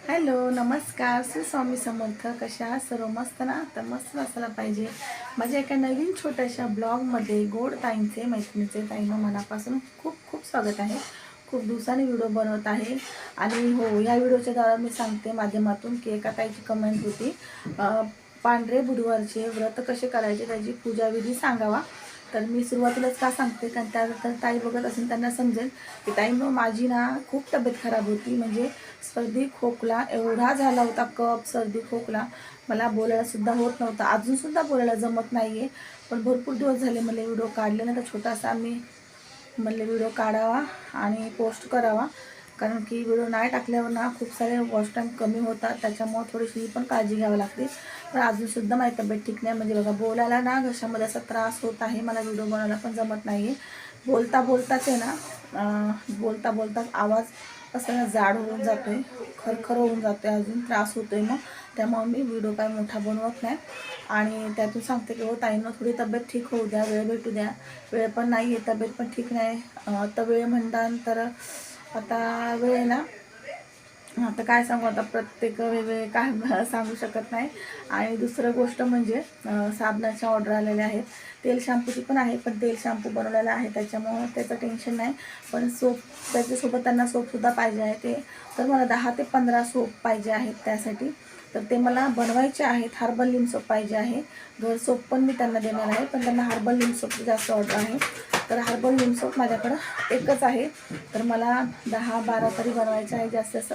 Hello नमस्कार श्री स्वामी समर्थ. कशा आहात सर्व? मस्त ना? तर मस्त असायला पाहिजे. माझ्या एका नवीन छोट्याशा ब्लॉगमध्ये गोड ताईंचे मैत्रिणीचे ताईंना मनापासून खूप खूप स्वागत आहे. खूप दिवसांनी व्हिडिओ बनवत आहे आणि हो, या व्हिडिओच्या द्वारा मी सांगते माध्यमातून की एका ताईची कमेंट होती, पांढरे बुधवारचे व्रत कसे करायचे त्याची पूजाविधी सांगावा. तर मी सुरुवातीलाच का सांगते, कारण त्यानंतर ताई बघत असेल त्यांना समजेल की ताई मग माझी ना खूप तब्येत खराब होती. म्हणजे सर्दी खोकला एवढा झाला होता, कफ सर्दी खोकला, मला बोलायलासुद्धा होत नव्हतं. अजूनसुद्धा बोलायला जमत नाही आहे. पण भरपूर दिवस झाले मला व्हिडिओ काढले नाही, तर छोटासा मी म्हणले व्हिडिओ काढावा आणि पोस्ट करावा. कारण की व्हिडिओ नाही टाकल्यावर ना खूप सारे वॉच टाईम कमी होतात, त्याच्यामुळं थोडीशी ही पण काळजी घ्यावी लागते. पण अजूनसुद्धा माझी तब्येत ठीक नाही. म्हणजे बघा, बोलायला ना घशामध्ये असा त्रास होत आहे, मला व्हिडिओ बनवायला पण जमत नाही आहे. बोलता बोलताच आहे ना, बोलता बोलताच आवाज असं ना जाड होऊन जातो आहे, खरखर होऊन जातो आहे, अजून त्रास होतो आहे. मग त्यामुळं मी व्हिडिओ काय मोठा बनवत नाही. आणि त्यातून सांगते की हो ताईंना थोडी तब्येत ठीक होऊ द्या, वेळ भेटू द्या. वेळ पण नाही आहे, तब्येत पण ठीक नाही. आता वेळ म्हणल्यानंतर आता वेळ ना, आता काय सांगू, आता प्रत्येक वेगवेगळे काय सांगू शकत नाही. आणि दुसरं गोष्ट म्हणजे साबणाच्या ऑर्डर आलेल्या आहेत. तेल शॅम्पूची पण आहे, पण तेल शॅम्पू बनवलेला आहे त्याच्यामुळं त्याचं टेन्शन नाही. पण सोप, त्याच्यासोबत त्यांना सोपसुद्धा पाहिजे आहे. ते तर मला 10 ते 15 सोप पाहिजे आहेत त्यासाठी. तर ते मला बनवायचे आहेत. हर्बल लिम सोप पाहिजे आहे. घर सोप पण मी त्यांना देणार आहे, पण त्यांना हर्बल लिम सोपची जास्त ऑर्डर आहे. तर हर्बल लिम सोप माझ्याकडं एकच आहे. तर मला 10-12 तरी बनवायचे आहे. जास्त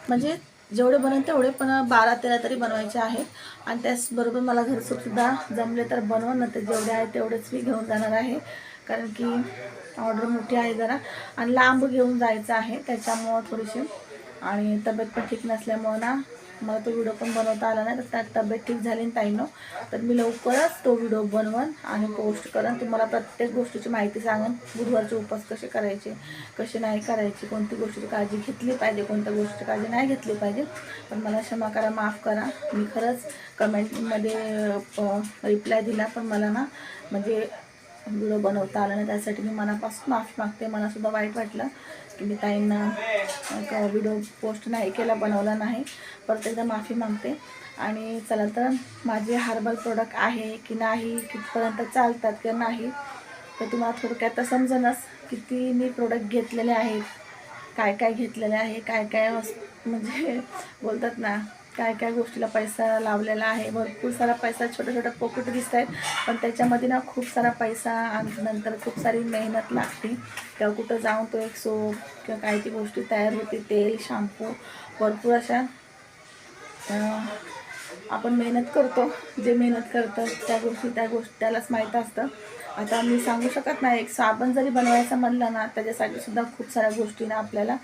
म्हणजे जेवढे बनवून तेवढे, पण 12-13 तरी बनवायचे आहेत. आणि त्याचबरोबर मला घरसोपसुद्धा जमले तर बनवून, तर जेवढे आहे तेवढेच मी घेऊन जाणार आहे. कारण की ऑर्डर मोठी आहे जरा आणि लांब घेऊन जायचं आहे, त्याच्यामुळं थोडीशी. आणि तब्येत पण ठीक नसल्यामुळं ना मला तो व्हिडिओ पण बनवता आला नाही. तर त्यात तब्येत ठीक झाली ताईंनो, तर मी लवकरच तो व्हिडिओ बनवन आणि पोस्ट करेन. तुम्हाला प्रत्येक गोष्टीची माहिती सांगेन. बुधवारचे उपवास कसे करायचे, कसे नाही करायचे, कोणती गोष्टीची काळजी घेतली पाहिजे, कोणत्या गोष्टीची काळजी नाही घेतली पाहिजे. पण मला क्षमा करा, माफ करा. मी खरंच कमेंटमध्ये रिप्लाय दिला, पण मला ना म्हणजे व्हिडिओ बनवता आला नाही. त्यासाठी मी मनापासून माफी मागते. मलासुद्धा वाईट वाटलं की मी ताईंना व्हिडिओ पोस्ट नाही केला, बनवला नाही. परत एकदा माफी मागते. आणि चला, तर माझे हर्बल प्रोडक्ट आहे की नाही, कितपर्यंत चालतात किंवा नाही, तर तुम्हाला थोडक्यात समजेनच किती मी प्रोडक्ट घेतलेले आहेत, काय काय घेतलेले आहे, काय काय म्हणजे बोलतात ना, काय काय गोष्टीला पैसा लावलेला आहे. भरपूर सारा पैसा, छोट्या छोट्या पॉकेट दिसत आहेत, पण त्याच्यामध्ये ना खूप सारा पैसा आणि नंतर खूप सारी मेहनत लागते. किंवा कुठं जाऊन तो एक सोप किंवा काही ती गोष्टी तयार होते, तेल शॅम्पू, भरपूर अशा आपण मेहनत करतो. जे मेहनत करतं त्या गोष्टी त्यालाच माहीत असतं. आता मी सांगू शकत नाही. एक साबण जरी बनवायचं म्हणलं ना, त्याच्यासाठी सुद्धा खूप साऱ्या गोष्टी ना आपल्याला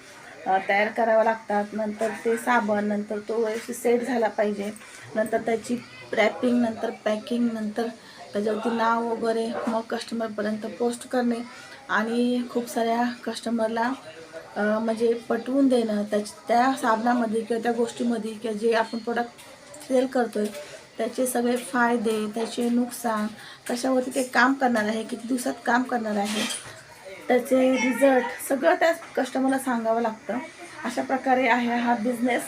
तयार कराव्या लागतात. नंतर ते साबण, नंतर तो व्यवस्थित सेट झाला पाहिजे, नंतर त्याची रॅपिंग, नंतर पॅकिंग, नंतर त्याच्यावरती नाव वगैरे, मग कस्टमरपर्यंत पोस्ट करणे आणि खूप साऱ्या कस्टमरला म्हणजे पटवून देणं त्या साबणामध्ये किंवा त्या गोष्टीमध्ये, किंवा जे आपण प्रोडक्ट सेल करतो आहे त्याचे सगळे फायदे, त्याचे नुकसान, कशावरती ते काम करणार आहे, किती दिवसात काम करणार आहे, त्याचे रिझल्ट सगळं त्या कस्टमरला सांगावं लागतं. अशा प्रकारे आहे हा बिझनेस.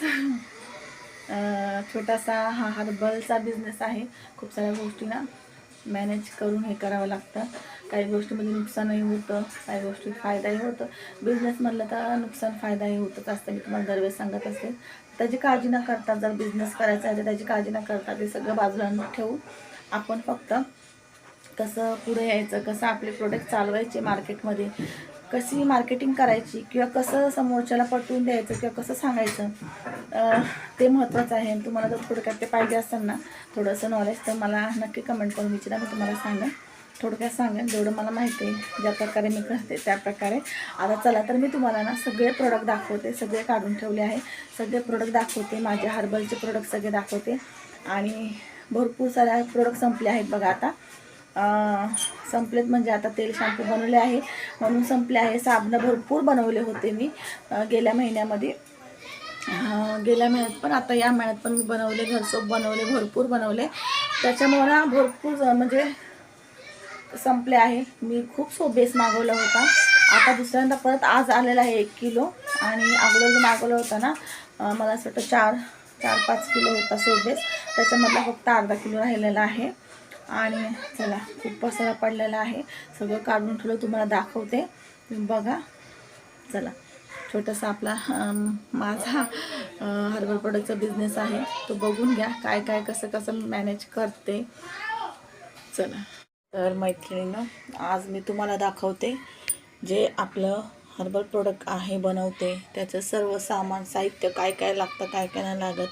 छोटासा हा हर्बलचा बिझनेस आहे. खूप साऱ्या गोष्टी ना मॅनेज करून हे करावं लागतं. काही गोष्टीमध्ये नुकसानही होतं, काही गोष्टीत फायदाही होतं. बिझनेस म्हटलं तर नुकसान फायदाही होतच असतं, मी तुम्हाला दरवेळेस सांगत असते. त्याची काळजी न करता, जर बिझनेस करायचा आहे तर त्याची काळजी न करता ते सगळं बाजूला ठेवून आपण फक्त कसं पुढे यायचं, कसं आपले प्रोडक्ट चालवायचे मार्केटमध्ये, कशी मार्केटिंग करायची, किंवा कसं समोरच्याला पटवून द्यायचं, किंवा कसं सांगायचं, ते महत्त्वाचं आहे. आणि तुम्हाला जर थोडक्यात ते पाहिजे असेल ना, थोडंसं नॉलेज, तर मला नक्की कमेंट करून विचारा, मी तुम्हाला सांगेन. थोडक्यात सांगेन जेवढं मला माहिती आहे, ज्या प्रकारे मी करते त्या प्रकारे. आता चला, तर मी तुम्हाला ना सगळे प्रोडक्ट दाखवते, सगळे काढून ठेवले आहे, सगळे प्रोडक्ट दाखवते, माझे हर्बलचे प्रोडक्ट सगळे दाखवते. आणि भरपूर साऱ्या प्रोडक्ट संपले आहेत बघा आता. संपलेत म्हणजे आता तेल शॅम्पू बनवले आहे म्हणून संपले आहे. साबणं भरपूर बनवले होते मी गेल्या महिन्यामध्ये, गेल्या महिन्यात पण, आता या महिन्यात पण मी बनवले, घरसोप बनवले, भरपूर बनवले. त्याच्यामुळे ना भरपूर म्हणजे संपले आहे. मी खूप सोप बेस मागवला होता, आता दुसऱ्यांदा परत आज आलेला आहे 1 किलो. आणि अगोदर जो मागवला होता ना मला असं वाटतं 4-5 किलो होता सोप बेस, त्याच्यामधला फक्त अर्धा किलो राहिलेला आहे. आणि चला खूप पसारा पडलेला आहे, सगळं काढून ठेवलं, तुम्हाला दाखवते बघा. चला छोटासा आपला माझा हर्बल प्रोडक्टचा बिझनेस आहे, तो बघून घ्या काय काय कसं कसं मॅनेज करते. चला तर मैत्रिणींनो, आज मी तुम्हाला दाखवते जे आपलं हर्बल प्रोडक्ट आहे बनवते त्याचं सर्व सामान साहित्य काय काय लागतं, काय काय नाही लागत.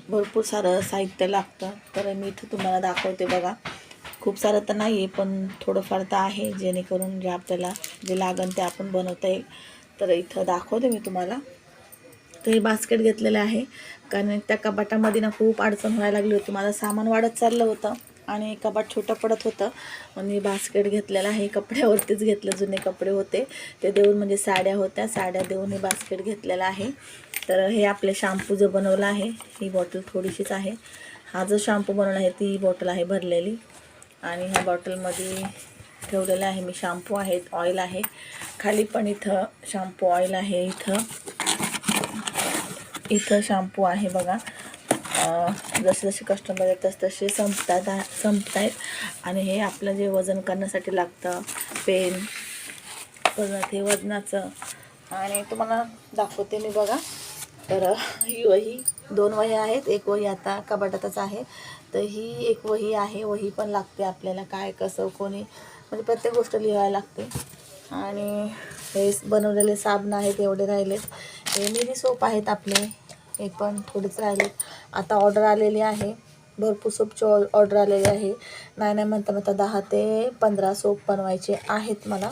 भरपूर सारं साहित्य लागतं, तर मी इथं तुम्हाला दाखवते बघा. खूप सारं तर नाही आहे, पण थोडंफार तर आहे, जेणेकरून जे आपल्याला जे लागन ते आपण बनवता येईल. तर इथं दाखवते मी तुम्हाला. तर हे बास्केट घेतलेलं आहे, कारण त्या कपाटामध्ये ना खूप अडचण व्हायला लागली होती, माझं सामान वाढत चाललं होतं आणि कपाट छोटं पडत होतं. मी बास्केट घेतलेलं आहे, कपड्यावरतीच घेतलं, जुने कपडे होते ते देऊन, म्हणजे साड्या होत्या, साड्या देऊन हे बास्केट घेतलेलं आहे. तर हे आपले शॅम्पू जो बनवला आहे, ही बॉटल थोडीशीच आहे. हा जो शॅम्पू बनवला आहे ती बॉटल आहे भरलेली, आणि ह्या बॉटलमध्ये ठेवलेलं आहे मी शॅम्पू आहेत, ऑइल आहे. खाली पण इथं शॅम्पू ऑइल आहे, इथं शॅम्पू आहे बघा. जसे जसे कस्टमर येतात तसे संपत आहेत. आणि हे आपलं जे वजन करण्यासाठी लागतं पेन, परत हे वजनाचं, आणि तुम्हाला दाखवते मी बघा. तर ही वही, 2 वह्या आहेत, एक वही आता कपाटातच आहे, तर ही एक वही आहे. वही पण लागते आपल्याला, काय कसं कोणी, म्हणजे प्रत्येक गोष्ट लिहायला लागते. आणि हे बनवलेले साबण आहेत, एवढे राहिलेत. हे मिनी सोप आहेत आपले, हे पण थोडेच राहिलेत. आता ऑर्डर आलेली आहे, भरपूर सोपची ऑर्डर आलेली आहे. नाही म्हणता 10 ते 15 सोप बनवायचे आहेत मला.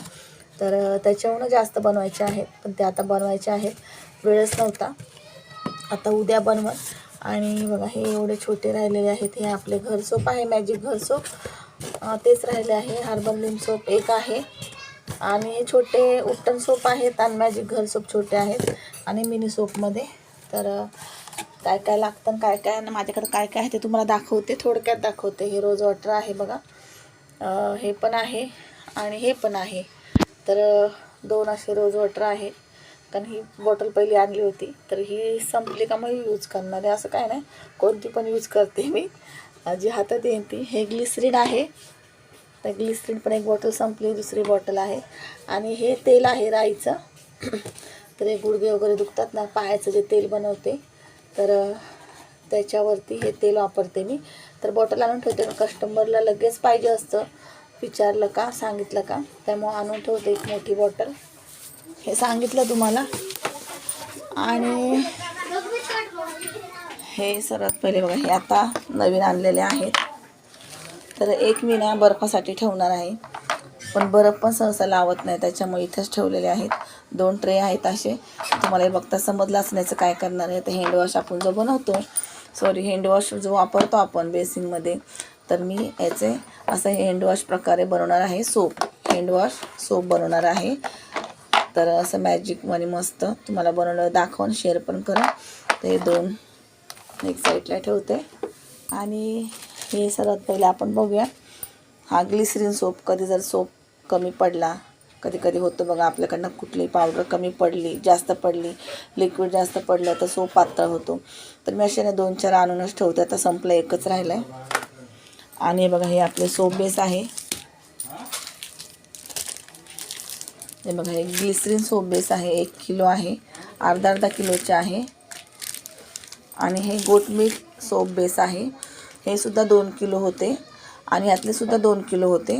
तर त्याच्याहून जास्त बनवायचे आहेत, पण ते आता बनवायचे आहेत, वेळच नव्हता. आता उद्या बनवत. आणि बघा हे एवढे छोटे राहिलेले आहेत, हे आपले घर सोप आहे, मॅजिक घर सोप, तेच राहिले आहे. हर्बल लिम सोप एक आहे, आणि हे छोटे उपटन सोप आहेत, आणि मॅजिक घर सोप छोटे आहेत, आणि मिनी सोपमध्ये. तर काय काय लागतं, काय काय माझ्याकडे काय काय आहे ते तुम्हाला दाखवते, थोडक्यात दाखवते. हे रोज वॉटर आहे बघा, हे पण आहे आणि हे पण आहे. तर 2 असे रोज वॉटर आहे, कारण ही बॉटल पहिली आणली होती, तर ही संपली का मग यूज करणार आहे, असं काय नाही, कोणती पण यूज करते मी, जी हातात येईन ती. हे ग्लिसरीन आहे, तर ग्लिसरीन पण एक बॉटल संपली, दुसरी बॉटल आहे. आणि हे तेल आहे राईचं, तर हे गुडघे वगैरे दुखतात ना, पायाचं जे तेल बनवते, तर त्याच्यावरती हे तेल वापरते मी. तर बॉटल आणून ठेवते, कस्टमरला लगेच पाहिजे असतं, विचारलं का, सांगितलं का, त्यामुळं आणून ठेवते एक मोठी बॉटल. हे सांगितलं तुम्हाला. आणि हे सर्वात पहिले बघा, हे आता नवीन आणलेले आहेत. तर एक मी ना बर्फासाठी ठेवणार आहे, पण बर्फ पण सहसा लावत नाही, त्याच्यामुळे इथंच ठेवलेले आहेत. 2 ट्रे आहेत असे, तुम्हाला हे बघता समजलं असण्याचं काय करणार आहे. तर हँडवॉश आपण जो बनवतो, हँडवॉश जो वापरतो आपण बेसिनमध्ये, तर मी याचे असं हँडवॉश प्रकारे बनवणार आहे. हँडवॉश सोप बनवणार आहे. तर असं मॅजिक मनी मस्त तुम्हाला बनवलं दाखवून शेअर पण करा. तर हे 2 एक साईडला ठेवते. आणि हे सर्वात पहिले आपण बघूया, हा ग्लिसरीन सोप. कधी जर सोप कमी पडला, कधी कधी होतं बघा आपल्याकडनं, कुठली पावडर कमी पडली, जास्त पडली, लिक्विड जास्त पडलं तर सोप पातळ होतो. तर मी अशाने 2-4 आणूनच ठेवते. आता संपलं, एकच राहिलं आहे. आणि बघा हे आपले सोप बेस आहे, हे बघा हे ग्लिसरीन सोप बेस आहे, 1 किलो आहे, अर्धा किलोचे आहे. आणि हे गोट मिल्क सोप बेस आहे, हे सुद्धा 2 किलो होते, आणि ह्यातले सुद्धा 2 किलो होते,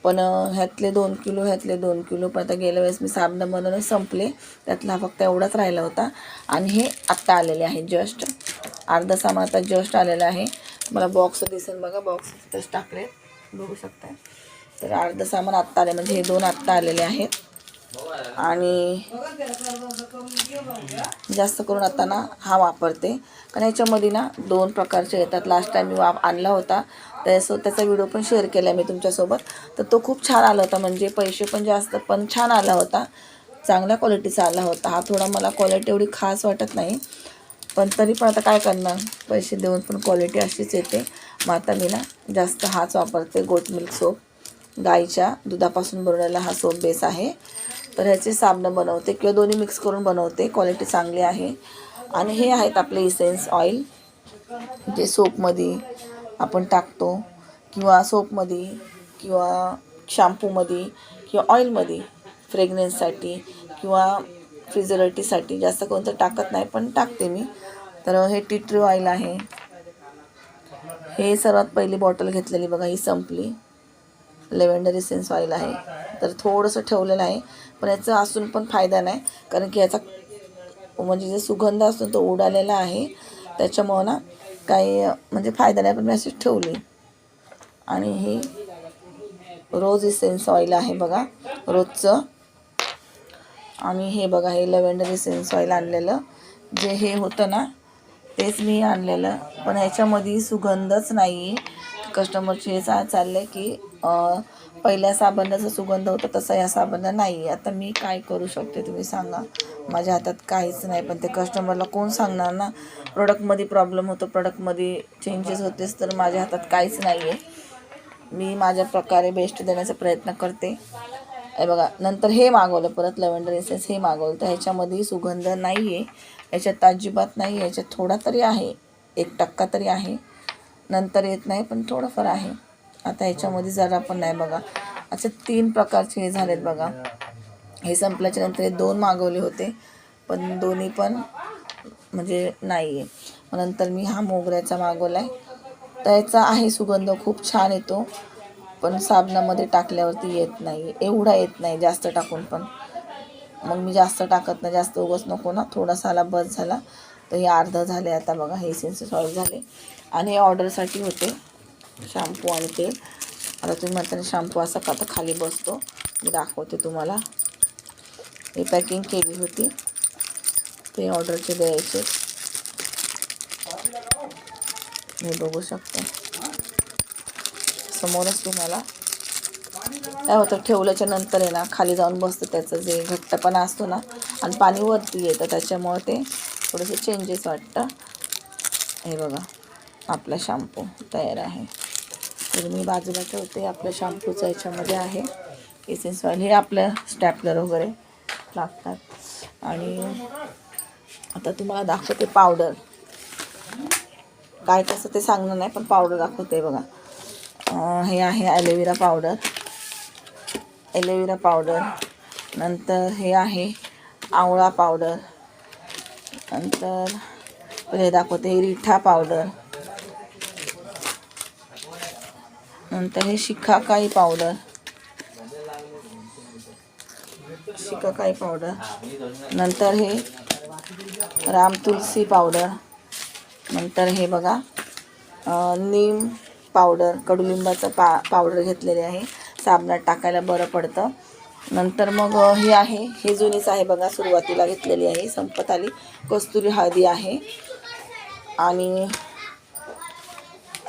पण ह्यातले 2 किलो, ह्यातले 2 किलो. पण आता गेल्या वेळेस मी साबण बनवून संपले, त्यातला फक्त एवढाच राहिला होता. आणि हे आत्ता आलेले आहे, जस्ट अर्धा सामान आता जस्ट आलेलं आहे. मला बॉक्स दिसेल बघा, बॉक्स तिथंच टाकले, बघू शकता. तर अर्धा सामान आत्ता आले, म्हणजे हे 2 आत्ता आलेले आहेत. आणि जास्त करून आता ना हा वापरते, कारण याच्यामध्ये ना 2 प्रकारचे येतात. लास्ट टाईम मी आणला होता, त्याचा व्हिडिओ पण शेअर केला मी तुमच्यासोबत. तर तो खूप छान आला होता, म्हणजे पैसे पण जास्त, पण छान आला होता, चांगल्या क्वालिटीचा आला होता. हा थोडा मला क्वालिटी एवढी खास वाटत नाही, पण तरी पण आता काय करणार, पैसे देऊन पण क्वालिटी अशीच येते. मग आता मी ना जास्त हाच वापरते, गोट मिल्क सोप. गाईच्या दुधापासून बनवलेला हा सोप बेस आहे. तर ह्याचे साबणं बनवते किंवा दोन्ही मिक्स करून बनवते, क्वालिटी चांगली आहे. आणि हे आहेत आपले इसेन्स ऑइल, जे सोपमध्ये आपण टाकतो किंवा सोपमध्ये किंवा शॅम्पूमध्ये किंवा ऑइलमध्ये फ्रेग्रन्ससाठी किंवा फ्रिझरेटीसाठी. जास्त करून तर टाकत नाही पण टाकते मी. तर हे टी ट्री ऑइल आहे. हे सर्वात पहिली बॉटल घेतलेली बघा, ही संपली. लेव्हेंडर इसेन्स ऑइल आहे. तर थोडंसं ठेवलेलं आहे, पण याचा असून पण फायदा नाही, कारण की याचा म्हणजे जे सुगंध असतो तो उडालेला आहे, त्याच्यामुळं ना काही म्हणजे फायदा नाही, पण मी अशी ठेवली. आणि हे रोज इसेन्स ऑइल आहे बघा, रोजचं. आणि हे बघा, हे लेव्हेंडर इसेन्स ऑइल आणलेलं, जे हे होतं ना तेच मी आणलेलं, पण ह्याच्यामध्ये सुगंधच नाही. कस्टमरचे हे चाललं की पहिल्या साबणाचा सुगंध होता तसा या साबणाला नाही. आता मी काय करू शकते तुम्ही सांगा, माझ्या हातात काहीच नाही. पण ते कस्टमरला कोण सांगणार ना, प्रोडक्टमध्ये प्रॉब्लेम होतो, प्रोडक्टमध्ये चेंजेस होतेच, तर माझ्या हातात काहीच नाही आहे. मी माझ्या प्रकारे बेस्ट देण्याचा प्रयत्न करते. हे बघा, नंतर हे मागवलं परत लेव्हेंडर इसेन्स, हे मागवलं, तर ह्याच्यामध्ये सुगंध नाही आहे, याच्यात अजिबात नाही आहे. याच्यात थोडा तरी आहे, 1% तरी आहे, नंतर येत नाही, पण थोडंफार आहे. आता ह्याच्यामध्ये जरा पण नाही बघा. अच्छा, 3 प्रकारचे हे झालेत बघा. हे संपल्याच्या नंतर हे 2 मागवले होते, पण दोन्ही पण म्हणजे नाही आहे. नंतर मी हा मोगऱ्याचा मागवला आहे, तर याचा आहे सुगंध खूप छान येतो, पण साबणामध्ये टाकल्यावरती येत नाही, एवढा येत नाही जास्त टाकून पण. मग मी जास्त टाकत नाही, जास्त उगाच नको ना, थोडासा आला बस झाला. तर हे अर्धं झाले. आता बघा, हे इसेन्स ऑइल झाले. आणि हे ऑर्डरसाठी होते शॅम्पू आणि तेल. आता तुम्ही म्हणताना शॅम्पू असा का तर खाली बसतो, मी दाखवते तुम्हाला. हे पॅकिंग केली होती, ते ऑर्डरचे द्यायचे. हे बघू शकता समोरच तुम्हाला. काय होतं, ठेवल्याच्या नंतर आहे ना खाली जाऊन बसतं, त्याचं जे घट्टपणा असतो ना, आणि पाणी वरती येतं, त्याच्यामुळे ते थोडंसं चेंजेस वाटतं. हे बघा, आपला शॅम्पू तयार आहे. तर मी बाजूला ठेवते. आपल्या शॅम्पूचं याच्यामध्ये आहे इसेन्स ऑइल. हे आपलं स्टॅपलर वगैरे लागतात. आणि आता तुम्हाला दाखवते पावडर, काय कसं ते सांगणार नाही, पण पावडर दाखवते बघा. हे आहे ॲलोवेरा पावडर, ॲलोवेरा पावडर. नंतर हे आहे आवळा पावडर. नंतर हे दाखवते रिठा पावडर. नंतर हे शिकाकाई पावडर, शिकाकाई पावडर. नंतर हे राम तुलसी पावडर. नंतर हे बघा नीम पावडर, कडुलिंबाचं पावडर घेतलेले आहे, साबणात टाकायला बरं पडतं. नंतर मग हे आहे, हे जुनीच आहे बघा, सुरुवातीला घेतलेली आहे, संपत आली. कस्तुरी हळदी आहे. आणि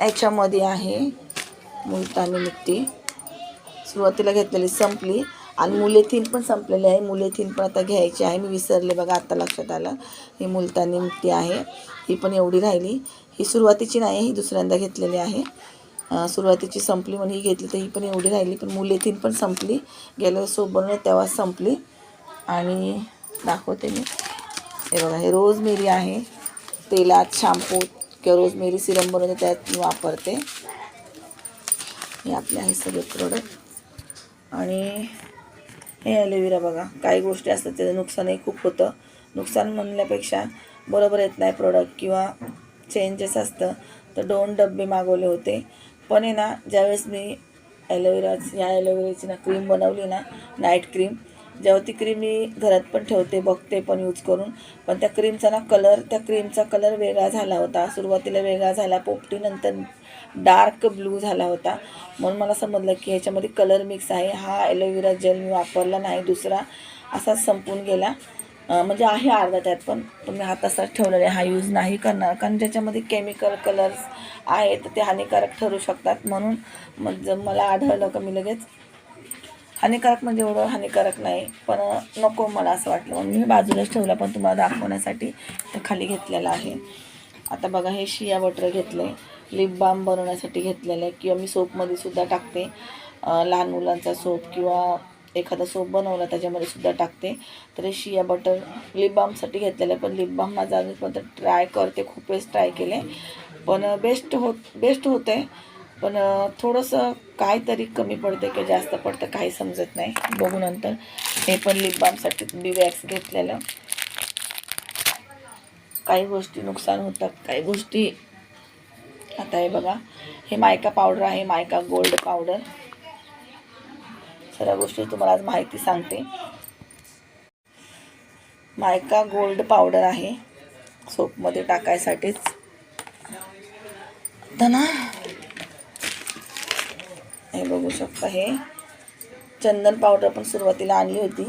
याच्यामध्ये आहे मुलतानी मिट्टी, सुरुवातीला घेतलेली संपली. आणि मुलेथीन पण संपलेले आहे, मुलेथीन पण आता घ्यायची आहे, मी विसरले बघा, आता लक्षात आलं. ही मुलतानी मिट्टी आहे, ही पण एवढी राहिली. ही सुरुवातीची नाही, ही दुसऱ्यांदा घेतलेली आहे. सुरुवातीची संपली म्हणून ही घेतली, तर ही पण एवढी राहिली. पण मुलेथीन पण संपली, गेल्या सोप बनवलं तेव्हा संपली. आणि दाखवते मी, हे बघा, हे रोजमेरी आहे, तेलात शॅम्पू किंवा रोजमेरी सिरम बनवते त्यात मी वापरते. हे आपले आहे सगळे प्रोडक्ट. आणि हे ॲलोवेरा बघा, काही गोष्टी असतात त्याचं नुकसानही खूप होतं. नुकसान म्हणण्यापेक्षा बरोबर येत नाही प्रोडक्ट किंवा चेंजेस असतं. तर 2 डबे मागवले होते, पण आहे ना, ज्यावेळेस मी या ॲलोवेराची ना क्रीम बनवली ना, नाईट क्रीम, जेव्हा ती क्रीम मी घरात पण ठेवते, बघते पण यूज करून, पण त्या क्रीमचा ना कलर, त्या क्रीमचा कलर वेगळा झाला होता. सुरुवातीला वेगळा झाला, पोपटीनंतर डार्क ब्लू झाला होता. म्हणून मला समजलं की ह्याच्यामध्ये कलर मिक्स आहे. हा ॲलोवेरा जेल मी वापरला नाही, दुसरा असाच संपून गेला. म्हणजे आहे अर्धा त्यात, पण तुम्ही हा तसाच ठेवलेला आहे, हा यूज नाही करणार, कारण ज्याच्यामध्ये केमिकल कलर्स आहेत ते हानिकारक ठरू शकतात. म्हणून मग जर मला आढळलं का मी लगेच, हानिकारक म्हणजे एवढं हानिकारक नाही, पण नको मला असं वाटलं, म्हणून मी बाजूलाच ठेवला, पण तुम्हाला दाखवण्यासाठी तर खाली घेतलेला आहे. आता बघा, हे शिया बटर घेतलं आहे, लिप बाम बनवण्यासाठी घेतलेलं आहे, किंवा मी सोपमध्ये सुद्धा टाकते. लहान मुलांचा सोप किंवा एखादा सोप बनवला त्याच्यामध्ये सुद्धा टाकते. तर शिया बटर लिप बामसाठी घेतलेलं आहे, पण लिप बाम माझा अजूनपर्यंत ट्राय करते, खूप वेळेस ट्राय केले, पण बेस्ट होते. पण थोडंसं काहीतरी कमी पडते की जास्त पडतं काही समजत नाही. बघू नंतर. हे पण लिप बामसाठी बी वॅक्स घेतलेलं. काही गोष्टी नुकसान होतात, काही गोष्टी. आता हे बघा, हे मायका पावडर आहे, मायका गोल्ड पावडर. सर्व गोष्टी तुम्हाला आज माहिती सांगते. मायका गोल्ड पावडर आहे सोपमध्ये टाकायसाठीच. आता ना हे बघू शकता, हे चंदन पावडर पण सुरुवातीला आणली होती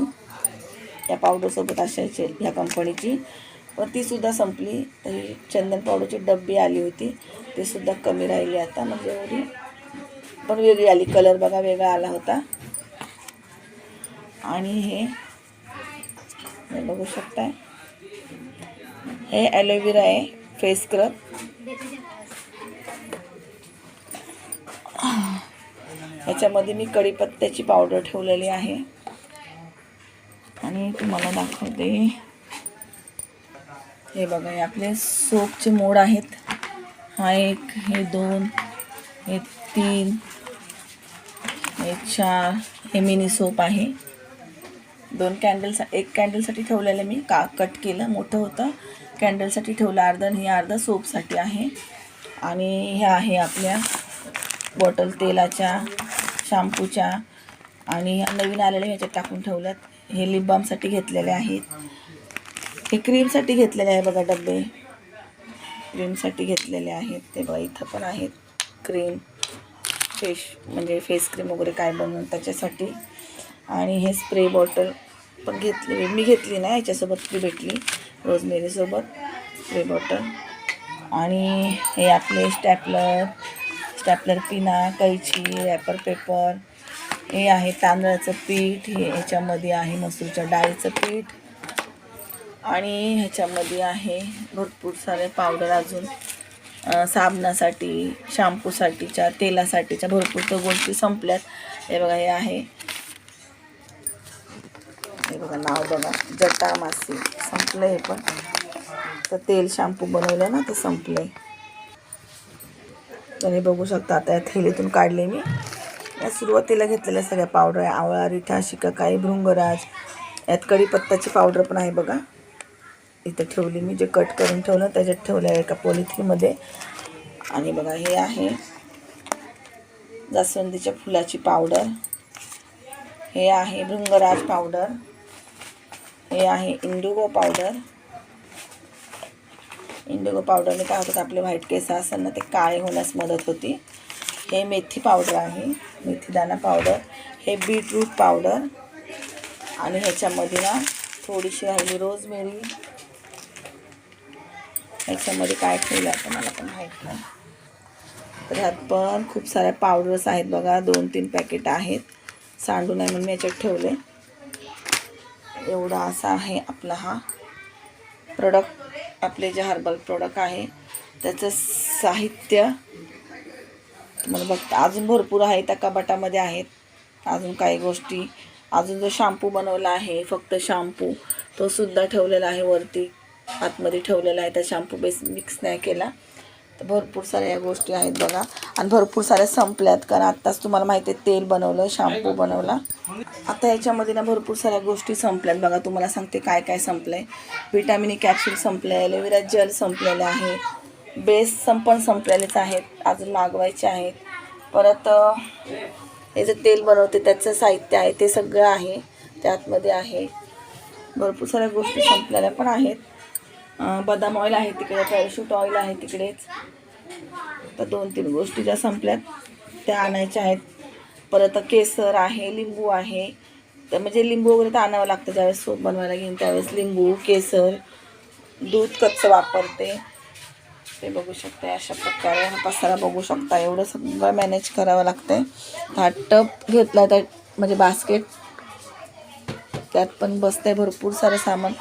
या पावडरसोबत असायची ह्या कंपनीची, पण ती सुद्धा संपली. तरी चंदन पावडरची डब्बी आली होती, ते सुद्धा कमी राहिली आता. म्हणजे एवढी पण वेगळी आली, कलर बघा वेगळा आला होता. आणि हे बघू शकताय, हे ॲलोवेरा आहे फेस स्क्रब. याच्यामध्ये मी कढीपत्त्याची पावडर ठेवलेली आहे आणि तुम्हाला दाखवते. हे बघा, हे आपले सोपचे मोड आहेत. हा एक, हे दोन, हे तीन, हे चार. हे मिनी सोप आहे. एक कॅन्डलसाठी ठेवलेलं मी कट केलं, मोठं होतं, कॅन्डलसाठी ठेवलं अर्धा, आणि हे अर्धा सोपसाठी आहे. आणि ह्या आहे आपल्या बॉटल तेलाच्या, शॅम्पूच्या, आणि नवीन आलेल्या ह्याच्यात टाकून ठेवल्यात. हे लिप बामसाठी घेतलेले आहेत. हे क्रीमसाठी घेतलेले आहे बघा, डबे क्रीमसाठी घेतलेले आहेत. ते बघा इथं पण आहेत क्रीम, फेस क्रीम वगैरे काय बनवून त्याच्यासाठी. आणि हे स्प्रे बॉटल पण घेतली, मी घेतली नाही, याच्यासोबत ती भेटली रोजमेरीसोबत स्प्रे बॉटल. आणि हे आपले स्टॅपलर पिना, कैची, रॅपर पेपर. हे आहे तांदळाचं पीठ, हे ह्याच्यामध्ये आहे मसूरच्या डाळीचं पीठ. आणि ह्याच्यामध्ये आहे भरपूर सारे पावडर, अजून साबणासाठी, शॅम्पूसाठीच्या, तेलासाठीच्या भरपूर तर गोष्टी संपल्यात. हे बघा, हे आहे, हे बघा नाव बघा, जटामासी संपलं. हे पण तर तेल शॅम्पू बनवलं ना, ते संपलंय. तर हे बघू शकता, आता या थैलीतून काढले मी. या सुरुवातीला घेतलेल्या सगळ्या पावडर आहे, आवळा, रिठा, शिकाकाई, भृंगराज. यात कढीपत्त्याची पावडर पण आहे बघा, इथं ठेवली मी, जे कट करून ठेवलं त्याच्यात ठेवलं आहे एका पॉलिथिनमध्ये. आणि बघा, हे आहे जास्वंदीच्या फुलाची पावडर. हे आहे भृंगराज पावडर. हे आहे इंडिगो पावडर. इंडिगो पावडरने काय होतं, आपले व्हाईट केस असेल ना ते काळे होण्यास मदत होती. हे मेथी पावडर आहे, मेथीदाणा पावडर. हे बीटरूट पावडर. आणि ह्याच्यामध्ये ना थोडीशी राहिली रोजमेरी. ह्याच्यामध्ये काय ठेवलं आहे मला पण माहीत नाही. तर ह्यात पण खूप साऱ्या पावडर्स आहेत बघा, 2-3 पॅकेट आहेत. सांडू नाही म्हणून मी याच्यात ठेवले. एवढा असा आहे आपला हा प्रोडक्ट. आपले जे हर्बल प्रोडक्ट आहे त्याचं साहित्य तुम्हाला बघता अजून भरपूर आहे, त्या कपाटामध्ये आहेत अजून काही गोष्टी. अजून जो शॅम्पू बनवला आहे, फक्त शॅम्पू, तो सुद्धा ठेवलेला आहे वरती, आतमध्ये ठेवलेला आहे. त्या शॅम्पू बेस मिक्स नाही केला. तर भरपूर साऱ्या या गोष्टी आहेत बघा. आणि भरपूर साऱ्या संपल्यात, कारण आत्ताच तुम्हाला माहिती आहे तेल बनवलं, शॅम्पू बनवला. आता याच्यामध्ये ना भरपूर साऱ्या गोष्टी संपल्यात बघा. तुम्हाला सांगते काय काय संपलं आहे. विटॅमिन ई कॅप्सूल संपलं आहे, ॲलोवेरा जेल संपलेलं आहे, बेस पण संपलेलेच आहेत, अजून मागवायचे आहेत. परत हे जे तेल बनवते त्याचं साहित्य आहे ते सगळं आहे त्यातमध्ये आहे. भरपूर साऱ्या गोष्टी संपलेल्या पण आहेत. बदाम ऑइल आहे तिकडे, पॅराशूट ऑइल आहे तिकडेच. तर 2-3 गोष्टी ज्या संपल्यात त्या आणायच्या आहेत. परत केसर आहे, लिंबू आहे. तर म्हणजे लिंबू वगैरे तर आणावं लागतं, ज्यावेळेस सोप बनवायला घेईन त्यावेळेस लिंबू, केसर, दूध कच्चं वापरते. ते बघू शकते अशा प्रकारे हा पसारा बघू शकता. एवढं सगळं मॅनेज करावं लागतंय. हा टप घेतला तर म्हणजे बास्केट, त्यात पण बसतंय भरपूर सारं सामान.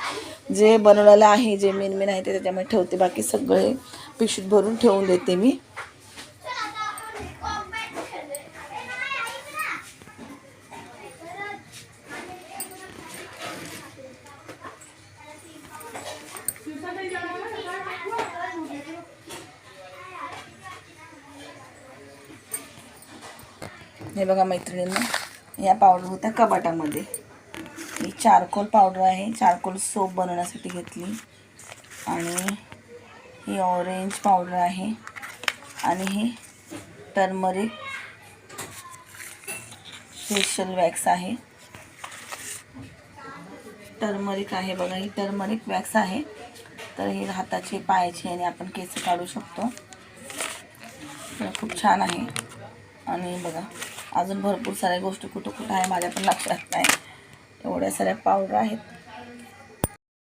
जे बनवलेलं आहे, जे मेन आहे ते त्याच्यामध्ये ठेवते, बाकी सगळे पिशवीत भरून ठेवून देते मी. हे बघा मैत्रिणींना, या पावडर होत्या कपाटामध्ये. ही चारकोल पावडर आहे, चारकोल सोप बनवण्यासाठी घेतली. आणि ही ऑरेंज पावडर आहे. आणि ही टर्मरिक फेशियल वॅक्स आहे. टर्मरिक आहे बघा, ही टर्मरिक वॅक्स आहे. तर ही हाताची पायाची आणि आपण केस काढू शकतो. तर खूप छान आहे. आणि बघा अजून भरपूर साऱ्या गोष्टी कुठं आहे माझ्या पण लक्षात नाही. एवढ्या साऱ्या पावडर आहेत.